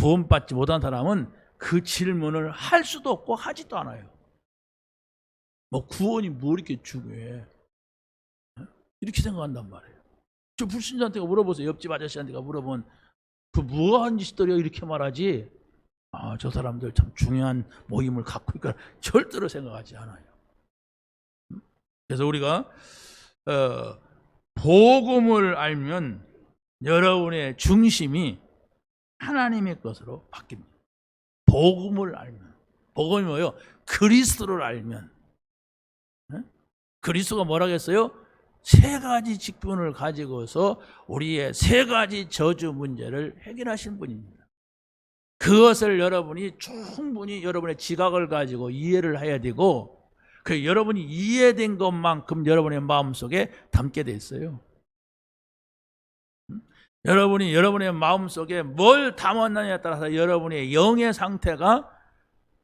구원받지 못한 사람은 그 질문을 할 수도 없고 하지도 않아요. 뭐 구원이 뭐 이렇게 중요해? 이렇게 생각한단 말이에요. 저 불신자한테 물어보세요. 옆집 아저씨한테 물어보면 그 뭐한 짓들이야 이렇게 말하지, 저 사람들 참 중요한 모임을 갖고 있거나 절대로 생각하지 않아요. 그래서 우리가 복음을 알면 여러분의 중심이 하나님의 것으로 바뀝니다. 복음을 알면. 복음이 뭐예요? 그리스도를 알면. 그리스도가 뭐라고 했어요? 세 가지 직분을 가지고서 우리의 세 가지 저주 문제를 해결하신 분입니다. 그것을 여러분이 충분히 여러분의 지각을 가지고 이해를 해야 되고, 그 여러분이 이해된 것만큼 여러분의 마음속에 담게 돼 있어요. 여러분이 여러분의 마음속에 뭘 담았느냐에 따라서 여러분의 영의 상태가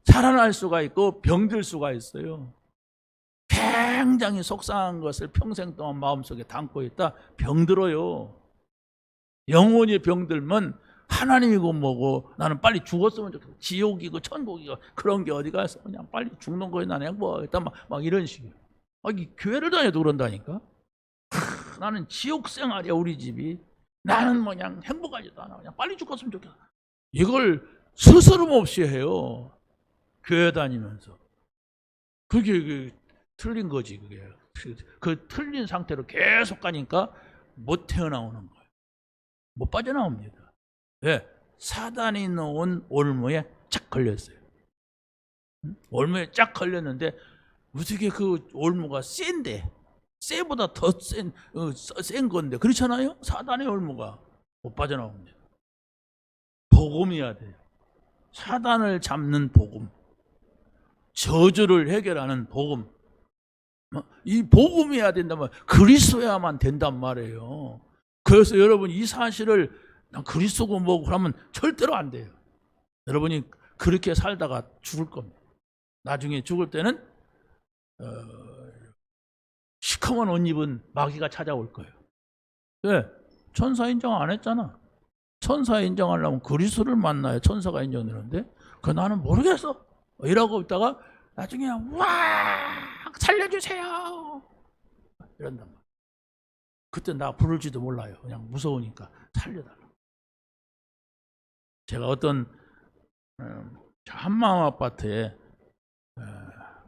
살아날 수가 있고 병들 수가 있어요. 굉장히 속상한 것을 평생 동안 마음속에 담고 있다, 병들어요. 영혼이 병들면 하나님이고 뭐고 나는 빨리 죽었으면 좋겠어, 지옥이고 천국이고 그런 게 어디 가서 그냥 빨리 죽는 거에 나는 행복하겠다, 막 이런 식이에요. 이 교회를 다녀도 그런다니까. 나는 지옥 생활이야 우리 집이. 나는 그냥 행복하지도 않아, 그냥 빨리 죽었으면 좋겠어. 이걸 스스럼 없이 해요, 교회 다니면서. 그게 틀린 거지. 그게 그 틀린 상태로 계속 가니까 못 태어나오는 거예요. 못 빠져나옵니다. 왜? 사단이 놓은 올무에 쫙 걸렸어요. 올무에 쫙 걸렸는데 어떻게 그 올무가 센데, 쇠보다 더 센 건데, 그렇잖아요. 사단의 올무가 못 빠져나옵니다. 복음이어야 돼요. 사단을 잡는 복음, 저주를 해결하는 복음. 이 복음이어야 된다면 그리스도야만 된단 말이에요. 그래서 여러분 이 사실을 난 그리스도고 뭐고 그러면 절대로 안 돼요. 여러분이 그렇게 살다가 죽을 겁니다. 나중에 죽을 때는 시커먼 옷 입은 마귀가 찾아올 거예요. 왜? 천사 인정 안 했잖아. 천사 인정하려면 그리스도를 만나야 천사가 인정되는데 그 나는 모르겠어 이러고 있다가 나중에 와 살려주세요 이런단 말이야. 그때 나 부를지도 몰라요. 그냥 무서우니까 살려달라. 제가 어떤 한마음 아파트에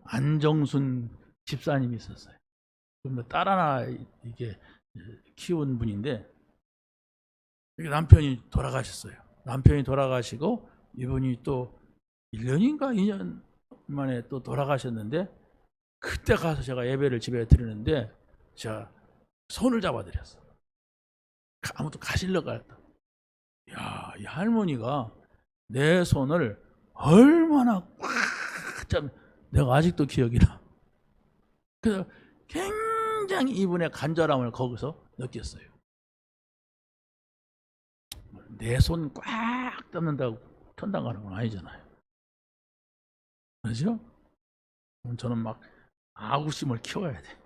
안정순 집사님이 있었어요. 딸 하나 이게 키운 분인데 남편이 돌아가셨어요. 남편이 돌아가시고 이분이 또 1년인가 2년 만에 또 돌아가셨는데 그때 가서 제가 예배를 집에 드리는데 제가 손을 잡아드렸어. 아무도 가시려고 했다. 야, 이 할머니가 내 손을 얼마나 꽉 잡, 내가 아직도 기억이 나. 그래서 굉장히 이분의 간절함을 거기서 느꼈어요. 내 손 꽉 잡는다고 천당 가는 건 아니잖아요. 그렇죠? 저는 막 아구심을 키워야 돼.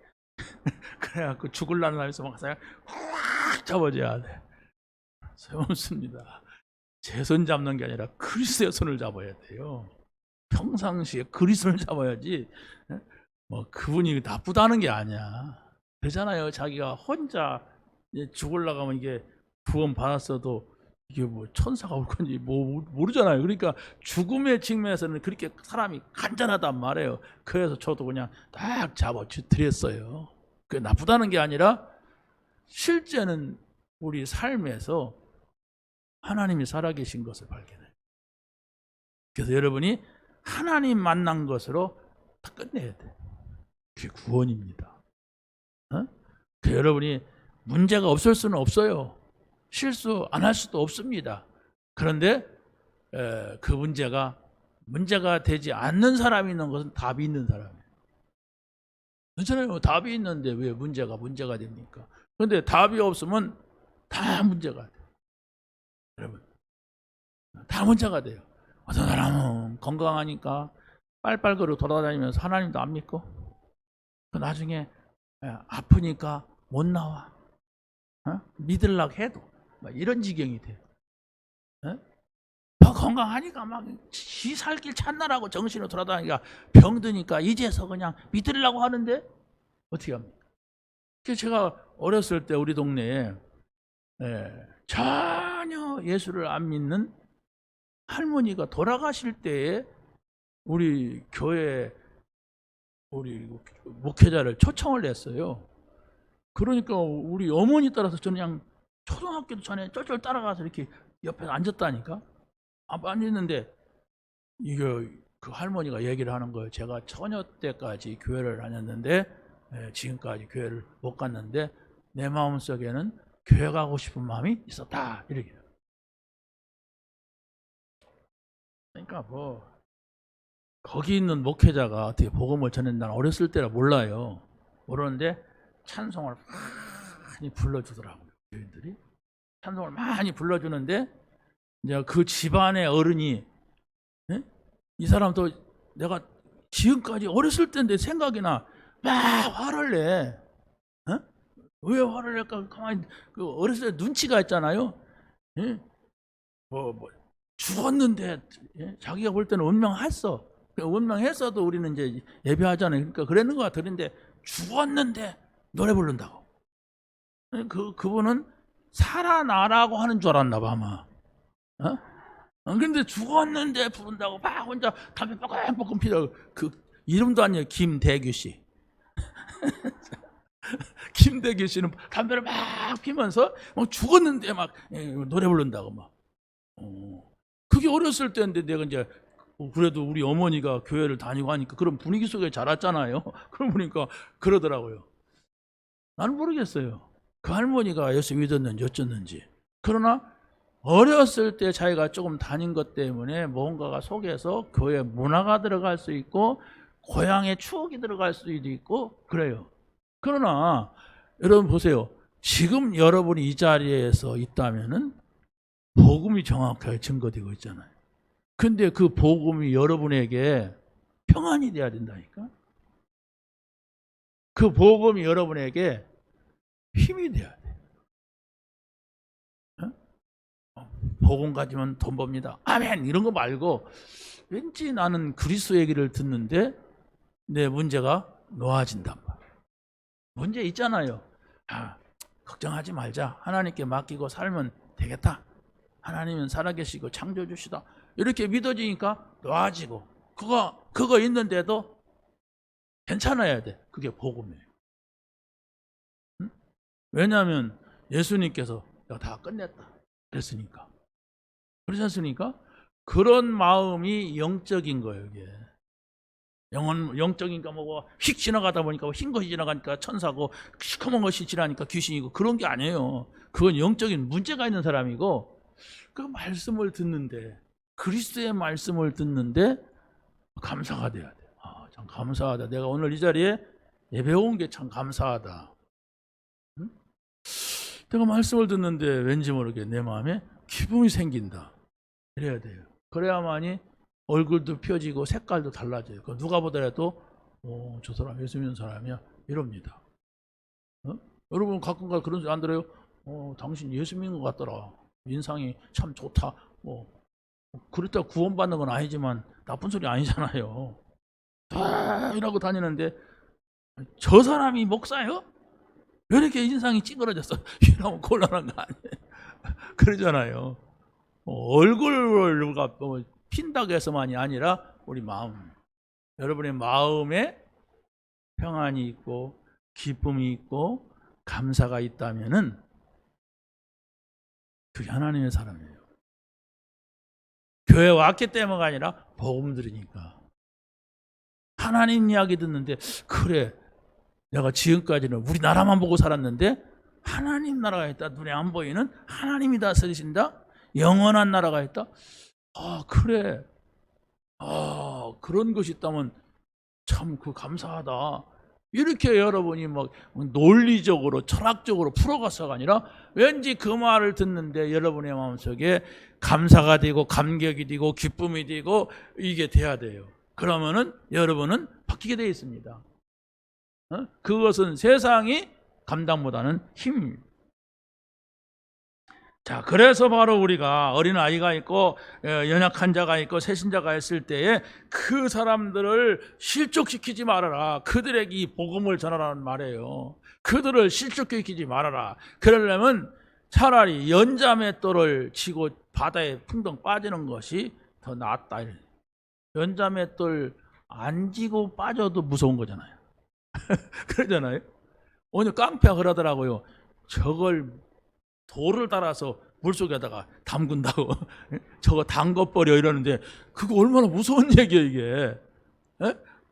그래갖고 죽을라는 날에서 막 확 잡아줘야 돼. 소용없습니다. 제 손 잡는 게 아니라 그리스도의 손을 잡아야 돼요. 평상시에 그리스도를 잡아야지. 뭐 그분이 나쁘다는 게 아니야. 그러잖아요. 자기가 혼자 죽으려고 하면 이게 구원 받았어도 이게 뭐 천사가 올 건지 뭐 모르잖아요. 그러니까 죽음의 측면에서는 그렇게 사람이 간절하단 말이에요. 그래서 저도 그냥 딱 잡아 드렸어요. 그게 나쁘다는 게 아니라 실제는 우리 삶에서 하나님이 살아계신 것을 발견해요. 그래서 여러분이 하나님 만난 것으로 다 끝내야 돼. 그게 구원입니다. 여러분이 문제가 없을 수는 없어요. 실수 안 할 수도 없습니다. 그런데 그 문제가 되지 않는 사람이 있는 것은 답이 있는 사람이에요. 괜찮아요. 답이 있는데 왜 문제가 됩니까? 그런데 답이 없으면 다 문제가 돼요. 여러분, 다 문제가 돼요. 어떤 사람은 건강하니까 빨빨거리고 돌아다니면서 하나님도 안 믿고 나중에 아프니까 못 나와. 믿으려고 해도 이런 지경이 돼요. 건강하니까 막 지 살 길 찾느라고 정신으로 돌아다니니까 병드니까 이제서 그냥 믿으려고 하는데 어떻게 합니까? 제가 어렸을 때 우리 동네에 전혀 예수를 안 믿는 할머니가 돌아가실 때에 우리 교회 우리 목회자를 초청을 했어요. 그러니까 우리 어머니 따라서 저는 그냥 초등학교 전에 쫄쫄 따라가서 이렇게 옆에 앉았다니까. 앉았는데 이거 그 할머니가 얘기를 하는 거예요. 제가 처녀 때까지 교회를 다녔는데 지금까지 교회를 못 갔는데 내 마음속에는 교회 가고 싶은 마음이 있었다. 이렇게. 그러니까 뭐 거기 있는 목회자가 어떻게 복음을 전했나 어렸을 때라 몰라요. 모르는데 찬송을 많이 불러주더라고요. 교인들이 찬송을 많이 불러주는데 이제 그 집안의 어른이 이 사람도 내가 지금까지 어렸을 때인데 생각이 나 막 화를 내. 왜 화를 낼까? 가만히 그 어렸을 때 눈치가 있잖아요. 뭐 죽었는데 자기가 볼 때는 원명했어. 원명했어도 우리는 이제 예배하잖아요. 그러니까 그랬는 것 같은데 죽었는데 노래 부른다고. 그분은 살아나라고 하는 줄 알았나 봐 아마. 근데 죽었는데 부른다고 막 혼자 담배 뻑뻑뻑 피다고. 그 이름도 아니에요. 김대규 씨. 김대규 씨는 담배를 막 피면서 죽었는데 막 노래 부른다고 막. 그게 어렸을 때인데 내가 이제 그래도 우리 어머니가 교회를 다니고 하니까 그런 분위기 속에 자랐잖아요. 그런 보니까 그러더라고요. 나는 모르겠어요. 그 할머니가 예수 믿었는지 어쩌는지. 그러나 어렸을 때 자기가 조금 다닌 것 때문에 뭔가가 속에서 교회 문화가 들어갈 수 있고 고향의 추억이 들어갈 수도 있고 그래요. 그러나 여러분 보세요. 지금 여러분이 이 자리에서 있다면은 복음이 정확하게 증거되고 있잖아요. 근데 그 복음이 여러분에게 평안이 돼야 된다니까. 그 복음이 여러분에게 힘이 돼야 돼. 복음 가지면 돈 법니다. 아멘. 이런 거 말고 왠지 나는 그리스도 얘기를 듣는데 내 문제가 놓아진단 말이야. 문제 있잖아요. 걱정하지 말자. 하나님께 맡기고 살면 되겠다. 하나님은 살아계시고 창조주시다. 이렇게 믿어지니까 놓아지고 그거 있는데도 괜찮아야 돼. 그게 복음이에요. 응? 왜냐하면 예수님께서 다 끝냈다 그랬으니까. 그렇지 않습니까? 그런 마음이 영적인 거예요. 이게 영적인가 뭐고 휙 지나가다 보니까 흰 것이 지나가니까 천사고 시커먼 것이 지나니까 귀신이고 그런 게 아니에요. 그건 영적인 문제가 있는 사람이고 그 말씀을 듣는데 그리스도의 말씀을 듣는데 감사가 돼야 돼. 참 감사하다. 내가 오늘 이 자리에 예배 온 게 참 감사하다. 응? 내가 말씀을 듣는데 왠지 모르게 내 마음에 기쁨이 생긴다. 이래야 돼요. 그래야만이 얼굴도 펴지고 색깔도 달라져요. 누가 보더라도 저 사람 예수 믿는 사람이야 이럽니다. 여러분 가끔가 그런 소리 안 들어요? 당신 예수 믿는 것 같더라. 인상이 참 좋다. 그랬다고 구원받는 건 아니지만 나쁜 소리 아니잖아요. 이라고 다니는데 저 사람이 목사요? 왜 이렇게 인상이 찌그러졌어? 이러면 곤란한 거 아니에요? 그러잖아요. 얼굴을 핀다고 해서만이 아니라 우리 마음, 여러분의 마음에 평안이 있고 기쁨이 있고 감사가 있다면은 그게 하나님의 사람이에요. 교회 왔기 때문가 아니라 복음 들으니까 하나님 이야기 듣는데 그래 내가 지금까지는 우리나라만 보고 살았는데 하나님 나라가 있다. 눈에 안 보이는 하나님이 다스리신다. 영원한 나라가 있다. 그래. 그런 것이 있다면 참 감사하다. 이렇게 여러분이 막 논리적으로 철학적으로 풀어가서가 아니라 왠지 그 말을 듣는데 여러분의 마음속에 감사가 되고 감격이 되고 기쁨이 되고 이게 돼야 돼요. 그러면은 여러분은 바뀌게 되어 있습니다. 그것은 세상이 감당보다는 힘입니다. 자, 그래서 바로 우리가 어린아이가 있고 연약한 자가 있고 새신자가 있을 때에 그 사람들을 실족시키지 말아라. 그들에게 이 복음을 전하라는 말이에요. 그들을 실족시키지 말아라. 그러려면 차라리 연자맷돌을 치고 바다에 풍덩 빠지는 것이 더 낫다. 연자맷돌 안 지고 빠져도 무서운 거잖아요. 그러잖아요. 오늘 깡패가 그러더라고요. 저걸 돌을 달아서 물속에다가 담근다고 저거 담궈버려 이러는데 그거 얼마나 무서운 얘기예요 이게.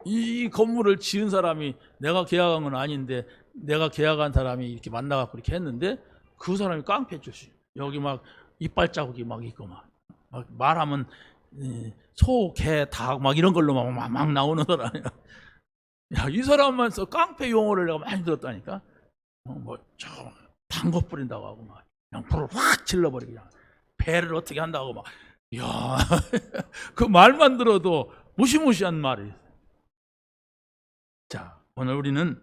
이 건물을 지은 사람이 내가 계약한 건 아닌데 내가 계약한 사람이 이렇게 만나갖고 이렇게 했는데 그 사람이 깡패 출신. 여기 막 이빨 자국이 막 있고 막 말하면 소, 개, 닭 막 이런 걸로 막 나오는 사람이야. 야, 이 사람만 써 깡패 용어를 내가 많이 들었다니까. 저 담궈 뿌린다고 하고 막 그냥 불을 확 질러버리고 그냥 배를 어떻게 한다고 막. 야, 그 말만 들어도 무시무시한 말이. 자, 오늘 우리는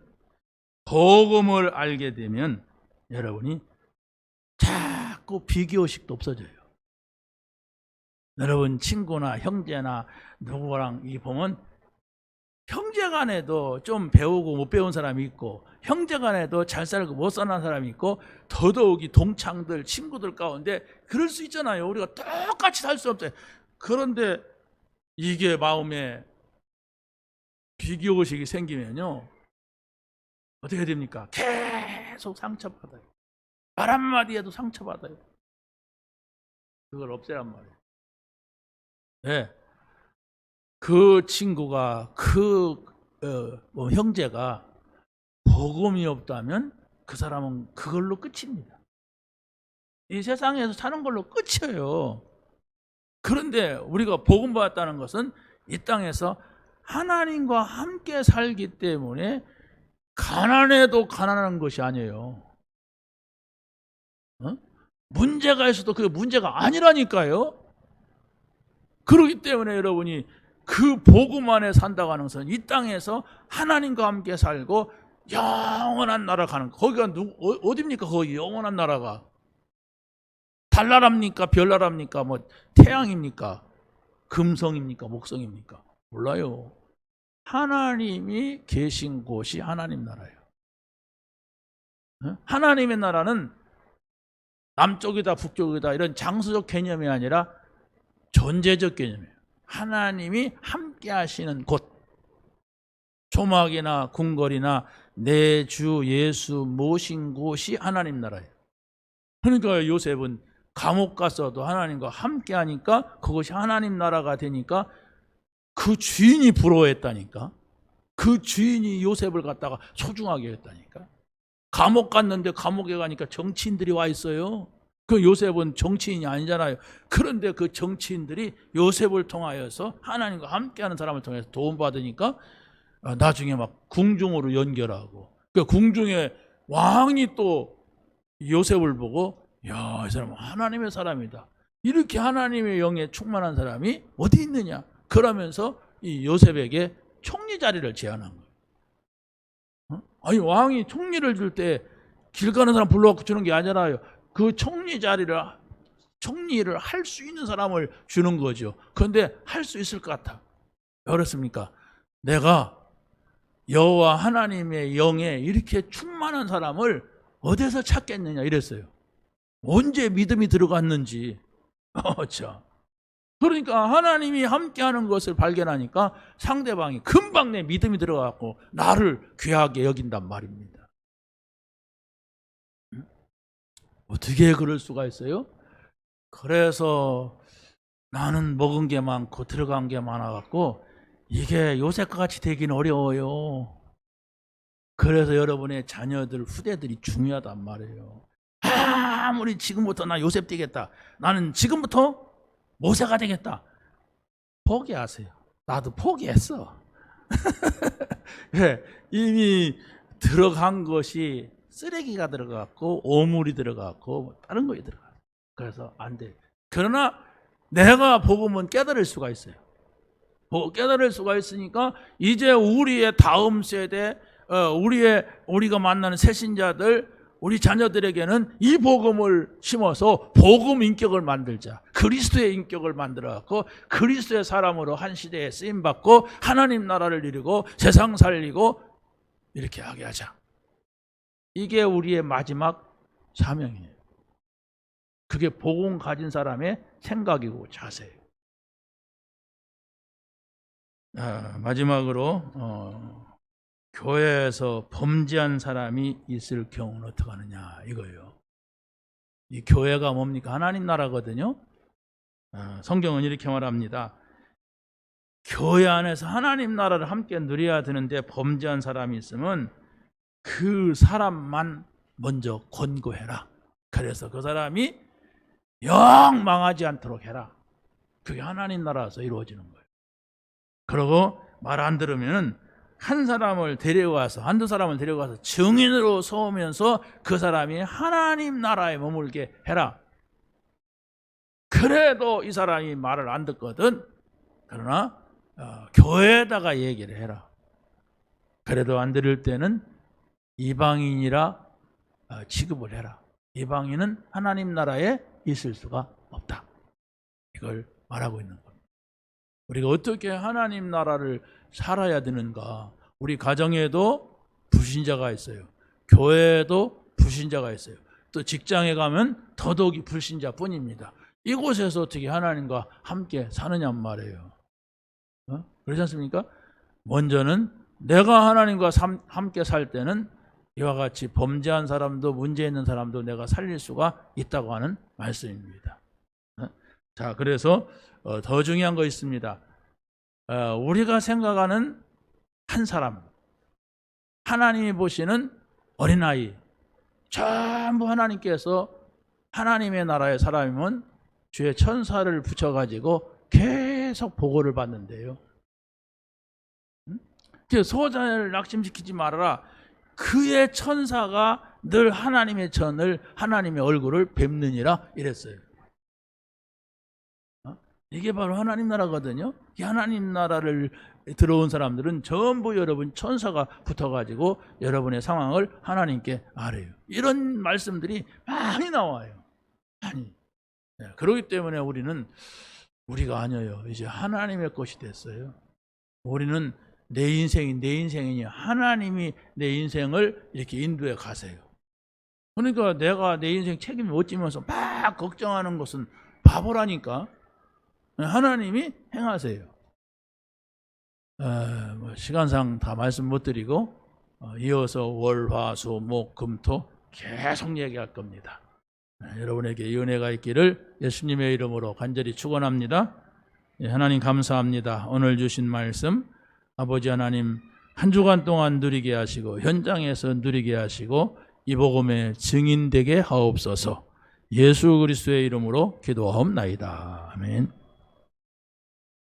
복음을 알게 되면 여러분이 자꾸 비교의식도 없어져요. 여러분 친구나 형제나 누구랑 이 보면 형제간에도 좀 배우고 못 배운 사람이 있고 형제간에도 잘 살고 못 사는 사람이 있고 더더욱이 동창들 친구들 가운데 그럴 수 있잖아요. 우리가 똑같이 살 수 없어요. 그런데 이게 마음에 비교의식이 생기면요 어떻게 됩니까? 계속 상처받아요. 말 한마디에도 상처받아요. 그걸 없애란 말이에요. 네. 그 친구가 형제가 복음이 없다면 그 사람은 그걸로 끝입니다. 이 세상에서 사는 걸로 끝이에요. 그런데 우리가 복음 받았다는 것은 이 땅에서 하나님과 함께 살기 때문에 가난해도 가난한 것이 아니에요. 문제가 있어도 그게 문제가 아니라니까요. 그렇기 때문에 여러분이 그 복음 안에 산다고 하는 것은 이 땅에서 하나님과 함께 살고 영원한 나라 가는, 거기가 어디입니까? 거기 영원한 나라가 달나라입니까? 별나라입니까? 뭐 태양입니까? 금성입니까? 목성입니까? 몰라요. 하나님이 계신 곳이 하나님 나라예요. 하나님의 나라는 남쪽이다 북쪽이다 이런 장소적 개념이 아니라 존재적 개념이에요. 하나님이 함께 하시는 곳, 조막이나 궁궐이나 내 주 예수 모신 곳이 하나님 나라예요. 그러니까 요셉은 감옥 갔어도 하나님과 함께 하니까 그것이 하나님 나라가 되니까 그 주인이 부러워했다니까. 그 주인이 요셉을 갖다가 소중하게 했다니까. 감옥 갔는데 감옥에 가니까 정치인들이 와 있어요. 그 요셉은 정치인이 아니잖아요. 그런데 그 정치인들이 요셉을 통하여서 하나님과 함께하는 사람을 통해서 도움받으니까 나중에 막 궁중으로 연결하고, 그 궁중에 왕이 또 요셉을 보고 야, 이 사람은 하나님의 사람이다. 이렇게 하나님의 영에 충만한 사람이 어디 있느냐. 그러면서 이 요셉에게 총리 자리를 제안한 거예요. 아니, 왕이 총리를 줄 때 길 가는 사람 불러갖고 주는 게 아니라요. 그 총리 자리를, 총리를 할 수 있는 사람을 주는 거죠. 그런데 할 수 있을 것 같아. 왜 그렇습니까? 내가 여호와 하나님의 영에 이렇게 충만한 사람을 어디서 찾겠느냐 이랬어요. 언제 믿음이 들어갔는지. 자, 그러니까 하나님이 함께하는 것을 발견하니까 상대방이 금방 내 믿음이 들어가고 나를 귀하게 여긴단 말입니다. 어떻게 그럴 수가 있어요? 그래서 나는 먹은 게 많고 들어간 게 많아갖고 이게 요셉과 같이 되긴 어려워요. 그래서 여러분의 자녀들, 후대들이 중요하단 말이에요. 아무리 지금부터 나 요셉 되겠다, 나는 지금부터 모세가 되겠다, 포기하세요. 나도 포기했어. 이미 들어간 것이 쓰레기가 들어갔고 오물이 들어갔고 다른 것이 들어갔어요. 그래서 안 돼. 그러나 내가 복음은 깨달을 수가 있어요. 깨달을 수가 있으니까 이제 우리의 다음 세대, 우리가 만나는 새신자들, 우리 자녀들에게는 이 복음을 심어서 복음 인격을 만들자. 그리스도의 인격을 만들어갖고 그리스도의 사람으로 한 시대에 쓰임받고 하나님 나라를 이루고 세상 살리고 이렇게 하게 하자. 이게 우리의 마지막 사명이에요. 그게 복음 가진 사람의 생각이고 자세예요. 마지막으로 교회에서 범죄한 사람이 있을 경우는 어떻게 하느냐 이거예요. 이 교회가 뭡니까? 하나님 나라거든요. 성경은 이렇게 말합니다. 교회 안에서 하나님 나라를 함께 누려야 되는데 범죄한 사람이 있으면 그 사람만 먼저 권고해라. 그래서 그 사람이 영 망하지 않도록 해라. 그게 하나님 나라에서 이루어지는 거예요. 그리고 말 안 들으면 한 사람을 데려와서, 한두 사람을 데려가서 증인으로 서우면서 그 사람이 하나님 나라에 머물게 해라. 그래도 이 사람이 말을 안 듣거든. 그러나 교회에다가 얘기를 해라. 그래도 안 들을 때는 이방인이라 취급을 해라. 이방인은 하나님 나라에 있을 수가 없다. 이걸 말하고 있는 겁니다. 우리가 어떻게 하나님 나라를 살아야 되는가. 우리 가정에도 불신자가 있어요. 교회에도 불신자가 있어요. 또 직장에 가면 더더욱이 불신자뿐입니다. 이곳에서 어떻게 하나님과 함께 사느냐 말이에요. 그렇지 않습니까? 먼저는 내가 하나님과 함께 살 때는 이와 같이 범죄한 사람도 문제 있는 사람도 내가 살릴 수가 있다고 하는 말씀입니다. 자, 그래서 더 중요한 거 있습니다. 우리가 생각하는 한 사람, 하나님이 보시는 어린아이, 전부 하나님께서 하나님의 나라의 사람이면 주의 천사를 붙여가지고 계속 보고를 받는데요. 소자를 낙심시키지 말아라. 그의 천사가 늘 하나님의 전을, 하나님의 얼굴을 뵙느니라 이랬어요. 이게 바로 하나님 나라거든요. 이 하나님 나라를 들어온 사람들은 전부 여러분 천사가 붙어가지고 여러분의 상황을 하나님께 아뢰요. 이런 말씀들이 많이 나와요. 많이. 그렇기 때문에 우리가 아니에요. 이제 하나님의 것이 됐어요. 우리는 내 인생이니 하나님이 내 인생을 이렇게 인도해 가세요. 그러니까 내가 내 인생 책임을 못 지면서 막 걱정하는 것은 바보라니까. 하나님이 행하세요. 시간상 다 말씀 못 드리고 이어서 월, 화, 수, 목, 금, 토 계속 얘기할 겁니다. 여러분에게 은혜가 있기를 예수님의 이름으로 간절히 축원합니다. 하나님 감사합니다. 오늘 주신 말씀 아버지 하나님 한 주간 동안 누리게 하시고 현장에서 누리게 하시고 이 복음의 증인되게 하옵소서. 예수 그리스도의 이름으로 기도하옵나이다. 아멘.